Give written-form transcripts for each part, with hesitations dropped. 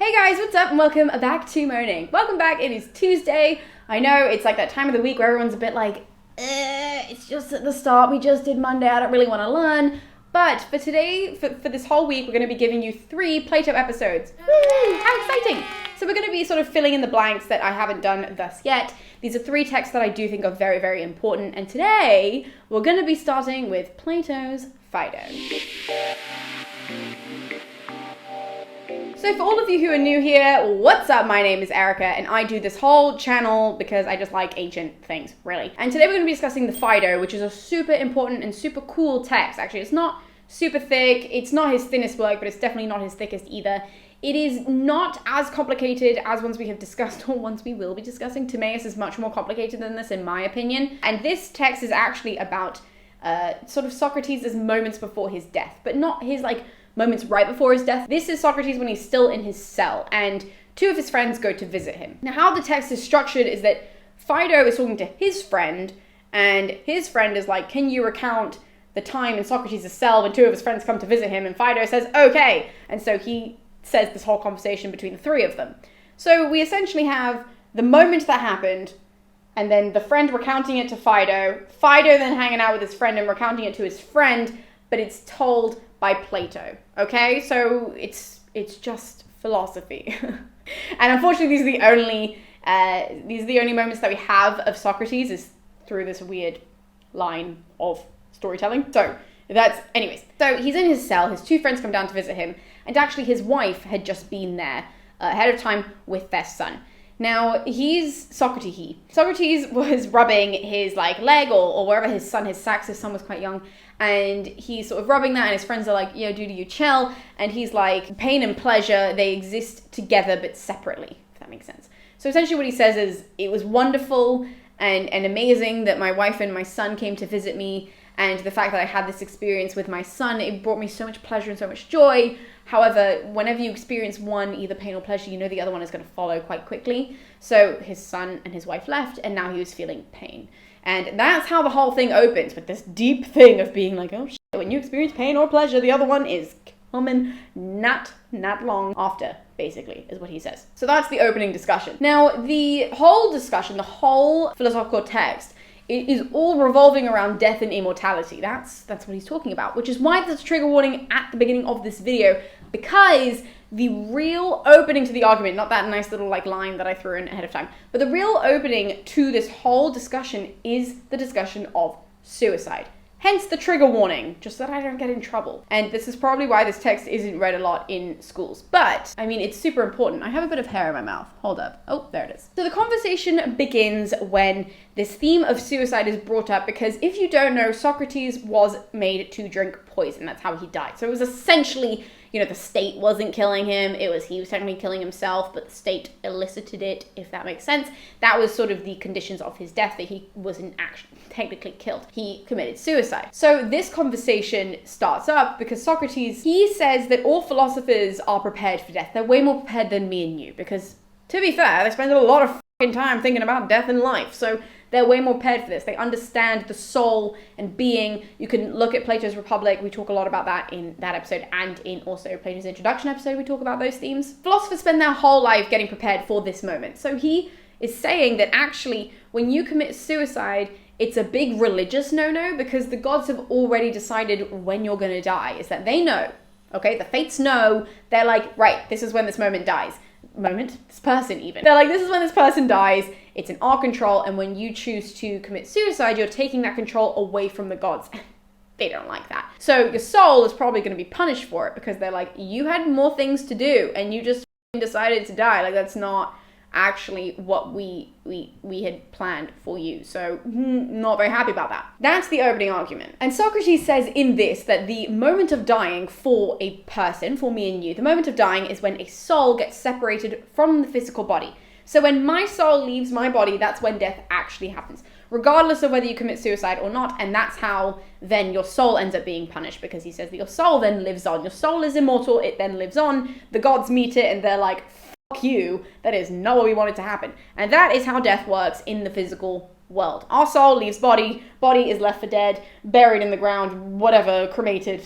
Hey guys, what's up and welcome back to Moaning. Welcome back, it is Tuesday. I know it's like that time of the week where everyone's a bit like, it's just at the start, we just did Monday, I don't really want to learn. But for today, for this whole week, we're going to be giving you 3 Plato episodes. Woo, how exciting! So we're going to be sort of filling in the blanks that I haven't done thus yet. These are 3 texts that I do think are very, very important. And today, we're going to be starting with Plato's Phaedo. So for all of you who are new here, what's up? My name is Erica and I do this whole channel because I just like ancient things, really. And today we're going to be discussing the Phaedo, which is a super important and super cool text. Actually, it's not super thick, it's not his thinnest work, but it's definitely not his thickest either. It is not as complicated as ones we have discussed or ones we will be discussing. Timaeus is much more complicated than this in my opinion. And this text is actually about sort of Socrates' moments before his death, but not his moments right before his death. This is Socrates when he's still in his cell and 2 of his friends go to visit him. Now how the text is structured is that Phaedo is talking to his friend and his friend is like, can you recount the time in Socrates' cell when 2 of his friends come to visit him? And Phaedo says, okay. And so he says this whole conversation between the 3 of them. So we essentially have the moment that happened and then the friend recounting it to Phaedo, Phaedo then hanging out with his friend and recounting it to his friend, but it's told by Plato, okay? So it's just philosophy. And unfortunately, these are the only moments that we have of Socrates is through this weird line of storytelling. So anyways. So he's in his cell, his 2 friends come down to visit him, and actually his wife had just been there ahead of time with their son. Now, Socrates was rubbing his leg or wherever his sack, his son was quite young, and he's sort of rubbing that and his friends are like, yo, dude, you chill. And he's like, pain and pleasure, they exist together but separately, if that makes sense. So essentially what he says is, it was wonderful and amazing that my wife and my son came to visit me, and the fact that I had this experience with my son, it brought me so much pleasure and so much joy. However, whenever you experience one, either pain or pleasure, you know the other one is going to follow quite quickly. So his son and his wife left, and now he was feeling pain. And that's how the whole thing opens, with this deep thing of being like, oh shit, when you experience pain or pleasure, the other one is coming not long after, basically, is what he says. So that's the opening discussion. Now, the whole discussion, the whole philosophical text, it is all revolving around death and immortality. That's what he's talking about, which is why there's a trigger warning at the beginning of this video, because the real opening to the argument, not that nice little line that I threw in ahead of time, but the real opening to this whole discussion is the discussion of suicide. Hence the trigger warning, just so that I don't get in trouble. And this is probably why this text isn't read a lot in schools. But, I mean, it's super important. I have a bit of hair in my mouth. Hold up. Oh, there it is. So the conversation begins when this theme of suicide is brought up, because if you don't know, Socrates was made to drink poison. That's how he died. So it was essentially, the state wasn't killing him. He was technically killing himself, but the state elicited it, if that makes sense. That was sort of the conditions of his death, that he wasn't actually technically killed. He committed suicide. So this conversation starts up because Socrates, he says that all philosophers are prepared for death. They're way more prepared than me and you, because to be fair, they spend a lot of fucking time thinking about death and life. So they're way more prepared for this. They understand the soul and being. You can look at Plato's Republic. We talk a lot about that in that episode, and in also Plato's Introduction episode, we talk about those themes. Philosophers spend their whole life getting prepared for this moment. So he is saying that actually, when you commit suicide, it's a big religious no-no, because the gods have already decided when you're going to die. Is that they know, okay? The fates know. They're like, right, this is when this this person even. They're like, this is when this person dies. It's in our control, and when you choose to commit suicide, you're taking that control away from the gods. They don't like that. So your soul is probably going to be punished for it, because they're like, you had more things to do, and you just decided to die. That's not actually what we had planned for you. So not very happy about that. That's the opening argument. And Socrates says in this that the moment of dying for a person, for me and you, the moment of dying is when a soul gets separated from the physical body. So when my soul leaves my body, that's when death actually happens, regardless of whether you commit suicide or not. And that's how then your soul ends up being punished, because he says that your soul then lives on. Your soul is immortal, it then lives on. The gods meet it and they're like, fuck you, that is not what we wanted to happen. And that is how death works in the physical world. Our soul leaves body is left for dead, buried in the ground, whatever, cremated,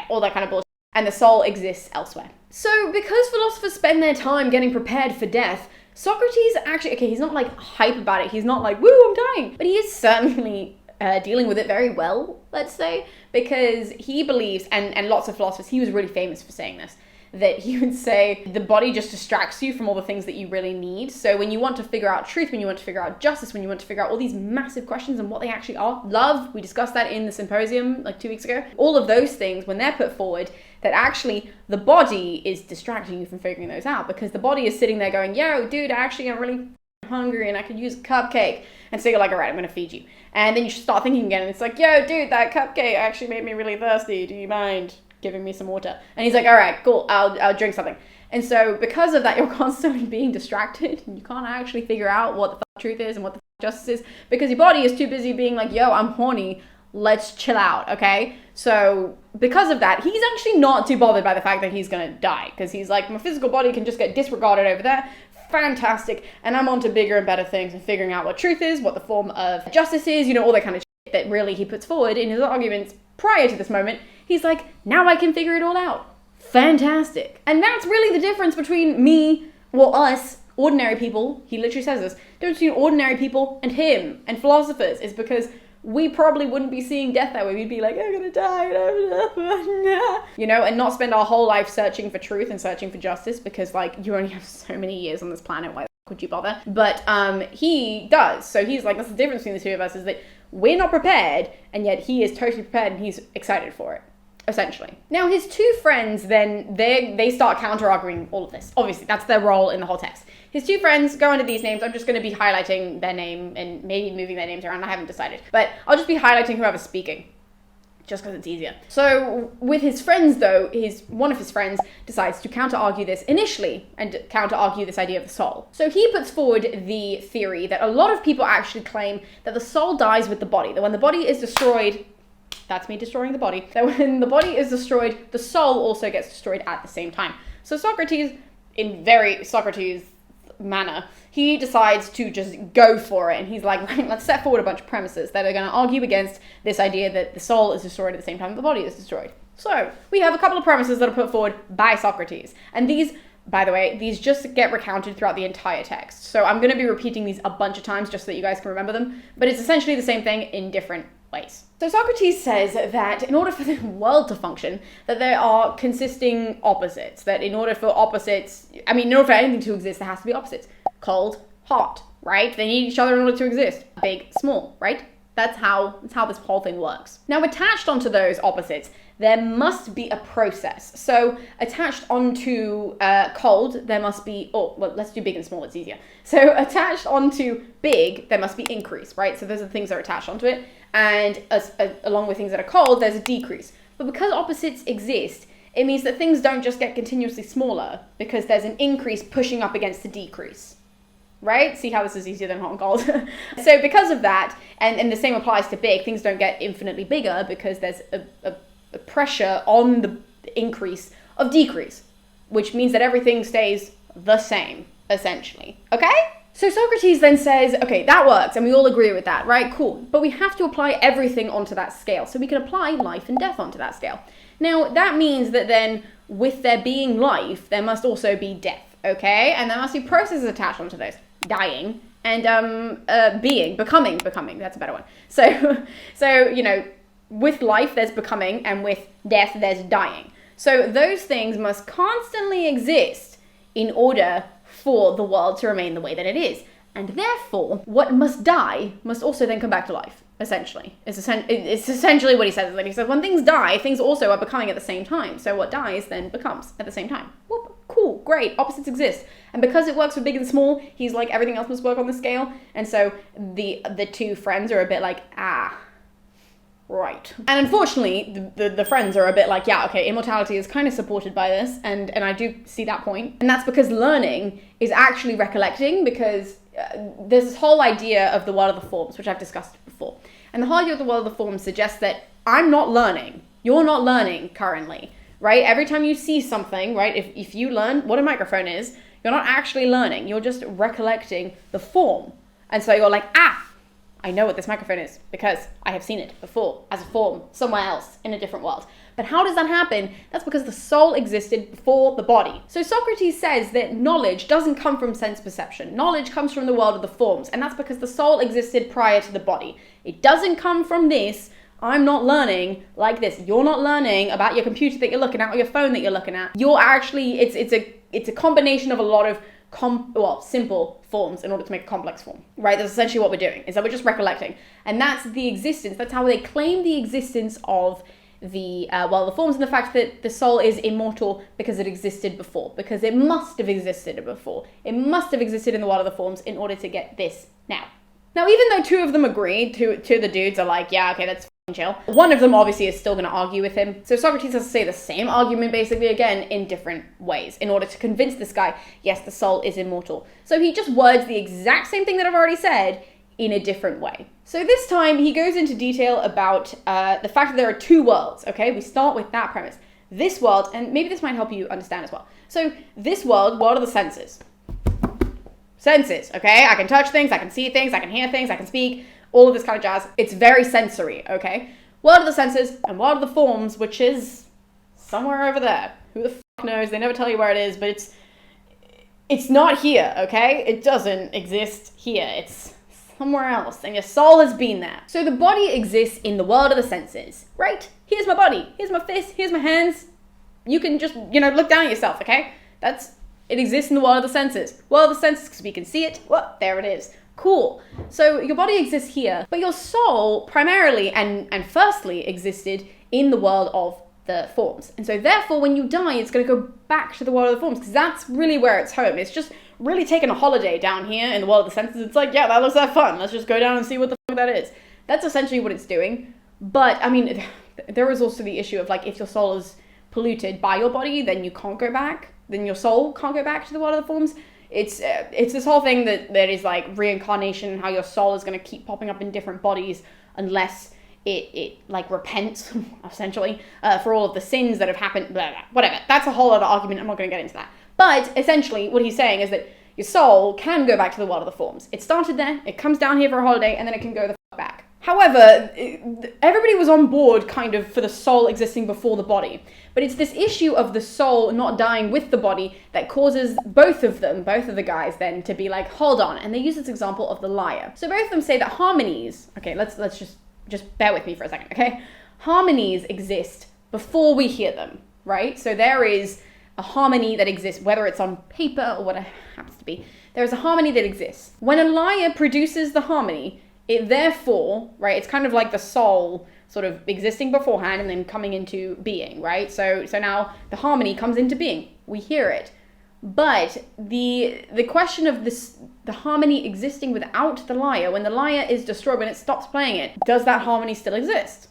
all that kind of bullshit. and the soul exists elsewhere. So because philosophers spend their time getting prepared for death, Socrates actually, okay, he's not like hype about it. He's not like, woo, I'm dying. But he is certainly dealing with it very well, let's say, because he believes, and lots of philosophers, he was really famous for saying this, that he would say the body just distracts you from all the things that you really need. So when you want to figure out truth, when you want to figure out justice, when you want to figure out all these massive questions and what they actually are, love, we discussed that in the symposium like 2 weeks ago, all of those things, when they're put forward, that actually the body is distracting you from figuring those out, because the body is sitting there going, yo, dude, actually I'm really hungry and I could use a cupcake. And so you're like, all right, I'm going to feed you. And then you start thinking again, and it's like, yo, dude, that cupcake actually made me really thirsty. Do you mind giving me some water? And he's like, all right, cool, I'll drink something. And so because of that, you're constantly being distracted, and you can't actually figure out what the truth is and what the justice is, because your body is too busy being like, yo, I'm horny, let's chill out, okay? So because of that, he's actually not too bothered by the fact that he's gonna die, because he's like, my physical body can just get disregarded over there, fantastic, and I'm on to bigger and better things and figuring out what truth is, what the form of justice is, all that kind of shit that really he puts forward in his arguments prior to this moment. He's like, now I can figure it all out. Fantastic. And that's really the difference between me, well, us, ordinary people, he literally says this, the difference between ordinary people and him and philosophers is because we probably wouldn't be seeing death that way. We'd be like, I'm gonna die, and not spend our whole life searching for truth and searching for justice, because like you only have so many years on this planet, why the fuck would you bother? But he does. So he's like, that's the difference between the two of us, is that we're not prepared, and yet he is totally prepared and he's excited for it, essentially. Now his two friends then, they start counter-arguing all of this. Obviously, that's their role in the whole text. His two friends go under these names. I'm just going to be highlighting their name and maybe moving their names around. I haven't decided. But I'll just be highlighting whoever's speaking, just because it's easier. So with his friends, though, one of his friends decides to counter-argue this initially and counter-argue this idea of the soul. So he puts forward the theory that a lot of people actually claim that the soul dies with the body, that when the body is destroyed, that's me destroying the body, that when the body is destroyed, the soul also gets destroyed at the same time. So Socrates, in very Socrates manner, he decides to just go for it, and he's like, right, let's set forward a bunch of premises that are going to argue against this idea that the soul is destroyed at the same time that the body is destroyed. So we have a couple of premises that are put forward by Socrates, and these, by the way, these just get recounted throughout the entire text. So I'm going to be repeating these a bunch of times just so that you guys can remember them, but it's essentially the same thing in different ways. So Socrates says that in order for the world to function, that there are consisting opposites, that in order for anything to exist, there has to be opposites. Cold, hot, right? They need each other in order to exist. Big, small, right? That's how this whole thing works. Now, attached onto those opposites, there must be a process. So attached onto cold, there must be, let's do big and small, it's easier. So attached onto big, there must be increase, right? So those are the things that are attached onto it. And along with things that are cold, there's a decrease. But because opposites exist, it means that things don't just get continuously smaller, because there's an increase pushing up against the decrease. Right? See how this is easier than hot and cold? So because of that, and the same applies to big, things don't get infinitely bigger because there's a pressure on the increase of decrease, which means that everything stays the same, essentially. Okay? So Socrates then says, okay, that works, and we all agree with that, right? Cool. But we have to apply everything onto that scale, so we can apply life and death onto that scale. Now, that means that then, with there being life, there must also be death, okay? And there must be processes attached onto those. Dying and becoming, that's a better one. So, with life there's becoming, and with death there's dying. So those things must constantly exist in order for the world to remain the way that it is. And therefore, what must die must also then come back to life, essentially. It's essentially what he says. Like he says, when things die, things also are becoming at the same time. So what dies then becomes at the same time. Whoop. Cool, great, opposites exist. And because it works for big and small, he's like, everything else must work on the scale. And so the two friends are a bit like, right. And unfortunately, the friends are a bit like, yeah, okay, immortality is kind of supported by this, and I do see that point. And that's because learning is actually recollecting, because there's this whole idea of the world of the forms, which I've discussed before. And the whole idea of the world of the forms suggests that I'm not learning. You're not learning currently. Right? Every time you see something, right? If you learn what a microphone is, you're not actually learning. You're just recollecting the form. And so you're like, I know what this microphone is because I have seen it before as a form somewhere else in a different world. But how does that happen? That's because the soul existed before the body. So Socrates says that knowledge doesn't come from sense perception. Knowledge comes from the world of the forms, and that's because the soul existed prior to the body. It doesn't come from this. I'm not learning like this. You're not learning about your computer that you're looking at or your phone that you're looking at. You're actually, it's a combination of a lot of simple forms in order to make a complex form, right? That's essentially what we're doing, is that we're just recollecting. And that's the existence, that's how they claim the existence of the forms, and the fact that the soul is immortal because it existed before, because it must have existed before. It must have existed in the world of the forms in order to get this now. Now, even though two of them agree, two of the dudes are like, yeah, okay, that's chill. One of them obviously is still going to argue with him. So Socrates has to say the same argument basically again in different ways in order to convince this guy, yes, the soul is immortal. So he just words the exact same thing that I've already said in a different way. So this time he goes into detail about the fact that there are two worlds, okay? We start with that premise. This world, and maybe this might help you understand as well. So this world of the senses. Senses, okay? I can touch things, I can see things, I can hear things, I can speak, all of this kind of jazz. It's very sensory, okay? World of the senses and world of the forms, which is somewhere over there. Who the fuck knows? They never tell you where it is, but it's not here, okay? It doesn't exist here. It's somewhere else, and your soul has been there. So the body exists in the world of the senses, right? Here's my body, here's my fist, here's my hands. You can just, look down at yourself, okay? It exists in the world of the senses. World of the senses, because we can see it. Well, there it is. Cool. So your body exists here, but your soul primarily and firstly existed in the world of the forms. And so therefore, when you die, it's going to go back to the world of the forms, because that's really where it's home. It's just really taking a holiday down here in the world of the senses. It's like, yeah, that looks like fun. Let's just go down and see what the fuck that is. That's essentially what it's doing. But, I mean, there is also the issue of, like, if your soul is polluted by your body, then you can't go back. Then your soul can't go back to the world of the forms. It's this whole thing that is like reincarnation, how your soul is going to keep popping up in different bodies unless it like repents, essentially, for all of the sins that have happened, blah, blah, whatever. That's a whole other argument. I'm not going to get into that. But essentially what he's saying is that your soul can go back to the world of the forms. It started there, it comes down here for a holiday, and then it can go the fuck back. However, everybody was on board kind of for the soul existing before the body. But it's this issue of the soul not dying with the body that causes both of the guys then to be like, hold on. And they use this example of the lyre. So both of them say that harmonies, okay, let's just bear with me for a second, okay? Harmonies exist before we hear them, right? So there is a harmony that exists, whether it's on paper or what it happens to be. There is a harmony that exists. When a lyre produces the harmony, it therefore, right, it's kind of like the soul sort of existing beforehand and then coming into being, right? So now the harmony comes into being. We hear it. But the question of the harmony existing without the lyre, when the lyre is destroyed, when it stops playing it, does that harmony still exist?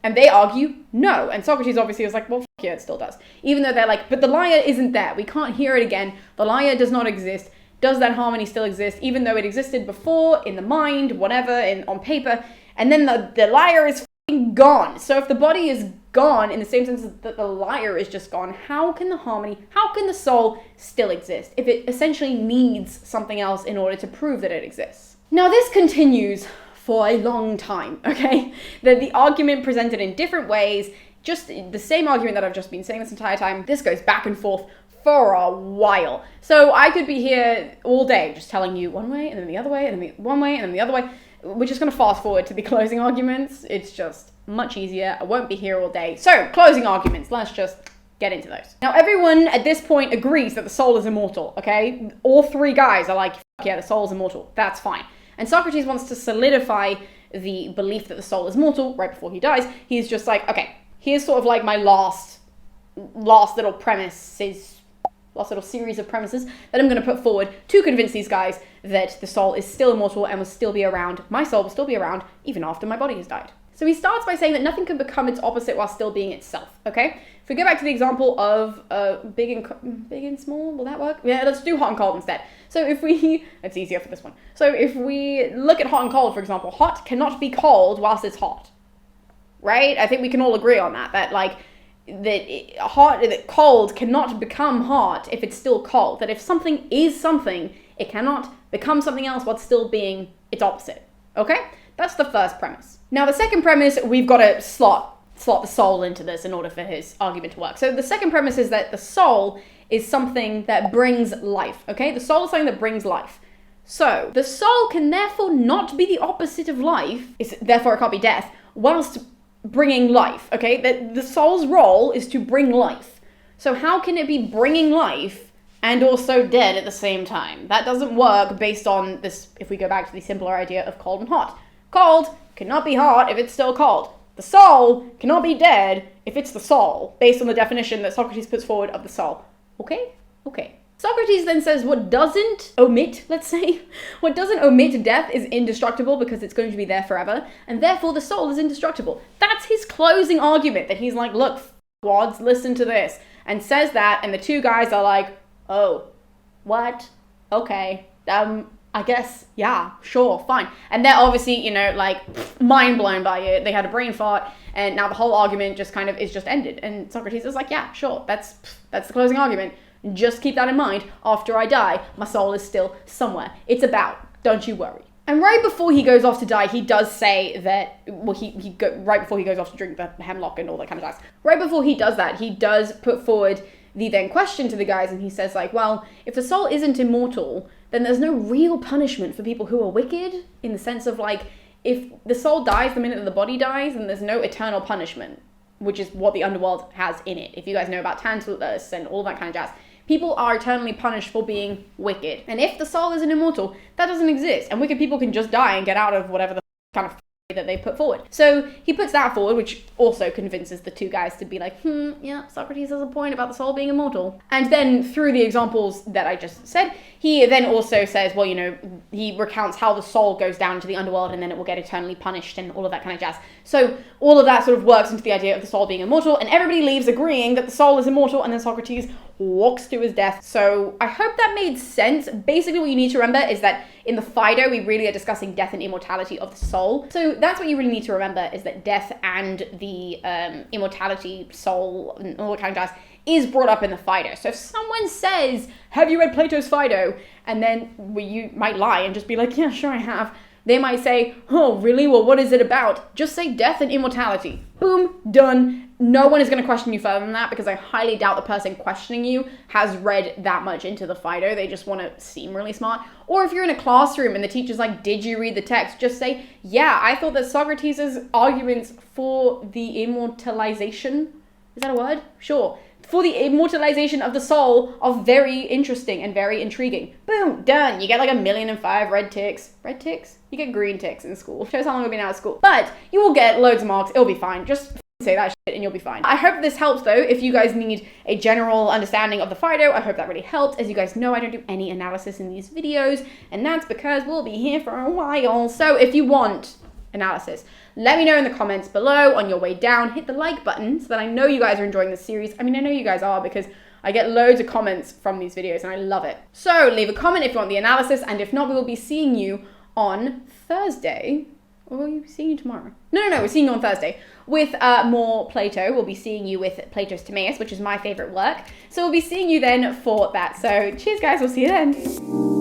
And they argue, no. And Socrates obviously was like, well, fuck yeah, it still does. Even though they're like, but the lyre isn't there. We can't hear it again. The lyre does not exist. Does that harmony still exist, even though it existed before, in the mind, whatever, on paper, and then the lyre is f***ing gone. So if the body is gone, in the same sense that the lyre is just gone, how can the soul still exist, if it essentially needs something else in order to prove that it exists? Now this continues for a long time, okay? The argument presented in different ways, just the same argument that I've just been saying this entire time, this goes back and forth for a while. So I could be here all day just telling you one way and then the other way and then one way and then the other way. We're just going to fast forward to the closing arguments. It's just much easier. I won't be here all day. So closing arguments, let's just get into those. Now everyone at this point agrees that the soul is immortal, okay? All three guys are like, yeah, the soul is immortal. That's fine. And Socrates wants to solidify the belief that the soul is mortal right before he dies. He's just like, okay, here's sort of like my last little last little series of premises that I'm going to put forward to convince these guys that the soul is still immortal and will still be around. My soul will still be around even after my body has died. So he starts by saying that nothing can become its opposite while still being itself, okay? If we go back to the example of big and small, will that work? Yeah, let's do hot and cold instead. So it's easier for this one. So if we look at hot and cold, for example, hot cannot be cold whilst it's hot, right? I think we can all agree on that cold cannot become hot if it's still cold. That if something is something, it cannot become something else while still being its opposite. Okay? That's the first premise. Now the second premise we've got to slot slot the soul into this in order for his argument to work. So the second premise is that the soul is something that brings life, okay? The soul is something that brings life. So the soul can therefore not be the opposite of life, therefore it can't be death, whilst bringing life, okay? The soul's role is to bring life. So how can it be bringing life and also dead at the same time? That doesn't work based on this, if we go back to the simpler idea of cold and hot. Cold cannot be hot if it's still cold. The soul cannot be dead if it's the soul, based on the definition that Socrates puts forward of the soul. Okay? Okay. Socrates then says what doesn't omit, let's say, what doesn't omit death is indestructible because it's going to be there forever, and therefore the soul is indestructible. That's his closing argument, that he's like, look, wads, listen to this, and says that, and the two guys are like, oh, what? Okay, I guess, yeah, sure, fine. And they're obviously, you know, like, mind blown by it. They had a brain fart, and now the whole argument just kind of is just ended. And Socrates is like, yeah, sure, that's the closing argument. Just keep that in mind. After I die, my soul is still somewhere. It's about, don't you worry. And right before he goes off to die, he does say that, well, right before he goes off to drink the hemlock and all that kind of jazz. Right before he does that, he does put forward the then question to the guys, and he says like, well, if the soul isn't immortal, then there's no real punishment for people who are wicked, in the sense of like, if the soul dies the minute that the body dies, then there's no eternal punishment, which is what the underworld has in it. If you guys know about Tantalus and all that kind of jazz, people are eternally punished for being wicked. And if the soul isn't immortal, that doesn't exist. And wicked people can just die and get out of whatever the kind of that they put forward. So he puts that forward, which also convinces the two guys to be like, yeah, Socrates has a point about the soul being immortal. And then through the examples that I just said, he then also says, well, you know, he recounts how the soul goes down to the underworld and then it will get eternally punished and all of that kind of jazz. So all of that sort of works into the idea of the soul being immortal, and everybody leaves agreeing that the soul is immortal, and then Socrates walks to his death. So I hope that made sense. Basically what you need to remember is that in the Phaedo, we really are discussing death and immortality of the soul. So that's what you really need to remember, is that death and the immortality, soul, and all that kind of jazz is brought up in the Phaedo. So if someone says, have you read Plato's Phaedo? And then you might lie and just be like, yeah, sure I have. They might say, oh, really? Well, what is it about? Just say death and immortality. Boom, done. No one is going to question you further than that, because I highly doubt the person questioning you has read that much into the Phaedo. They just want to seem really smart. Or if you're in a classroom and the teacher's like, did you read the text? Just say, yeah, I thought that Socrates' arguments for the immortalization, is that a word? Sure. For the immortalization of the soul are very interesting and very intriguing. Boom, done. You get like 1,000,005 red ticks. Red ticks? You get green ticks in school. Shows how long we've been out of school. But you will get loads of marks. It'll be fine. Just say that shit and you'll be fine. I hope this helps though. If you guys need a general understanding of the Phaedo, I hope that really helped. As you guys know, I don't do any analysis in these videos, and that's because we'll be here for a while. So if you want analysis, let me know in the comments below. On your way down, hit the like button so that I know you guys are enjoying this series. I mean, I know you guys are, because I get loads of comments from these videos and I love it. So leave a comment if you want the analysis, and if not, we will be seeing you on Thursday. Or will you be seeing you tomorrow? No, we're seeing you on Thursday with more Plato. We'll be seeing you with Plato's Timaeus, which is my favorite work. So we'll be seeing you then for that. So cheers guys, we'll see you then.